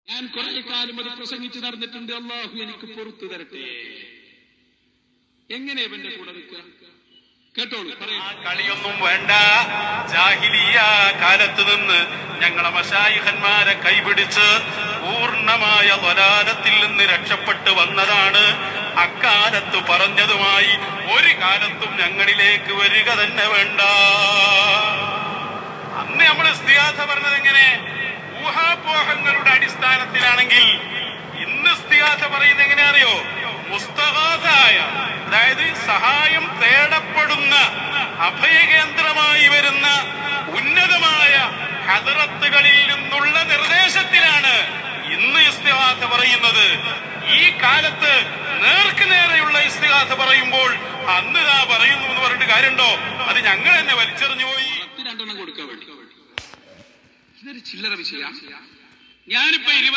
ഞാൻ കുറെ കാലം അത് പ്രസംഗിച്ച് നടന്നിട്ടുണ്ട്. അള്ളാഹു എനിക്ക് പുറത്തു തരട്ടെ. എങ്ങനെ ഇവന്റെ കൂടെ നിൽക്കുക? കേട്ടോളൂ. കളിയൊന്നും വേണ്ട. ജാഹിലിയ കാലത്ത് നിന്ന് ഞങ്ങളെ മശായിഖന്മാരെ കൈപിടിച്ച് പൂർണ്ണമായ ളലാലത്തിൽ നിന്ന് രക്ഷപ്പെട്ട് വന്നതാണ്. അക്കാലത്ത് പറഞ്ഞതുമായി ഒരു കാലത്തും ഞങ്ങളിലേക്ക് വരിക തന്നെ വേണ്ട. അന്ന് നമ്മൾ ഇസ്തിഗാസ പറഞ്ഞത് എങ്ങനെ? ഊഹാപോഹങ്ങളുടെ അടിസ്ഥാനത്തിലാണെങ്കിൽ ഇന്ന് ഇസ്തിഗാസ പറയുന്നത് എങ്ങനെ അറിയോ? മുസ്തഗാസായ, അതായത് സഹായം തേടപ്പെടുന്ന അഭയകേന്ദ്രമായി വരുന്ന ഉന്നതമായ ഹദറത്തുകളിൽ നിന്നുള്ള നിർദ്ദേശത്തിലാണ് ഇന്ന് ഇസ്തിഗാസ പറയുന്നത്. ഈ കാലത്ത് നേർക്ക് നേരെയുള്ള ഇസ്തിഗാസ പറയുമ്പോൾ അന്ന് ഇതാ പറയുന്നു എന്ന് പറഞ്ഞിട്ട് കാര്യമുണ്ടോ? അത് ഞങ്ങൾ തന്നെ വലിച്ചെറിഞ്ഞു പോയി. രണ്ടെണ്ണം കൊടുക്കാൻ വേണ്ടി ഇതൊരു ചില്ലറ വിഷയ. ഞാനിപ്പോ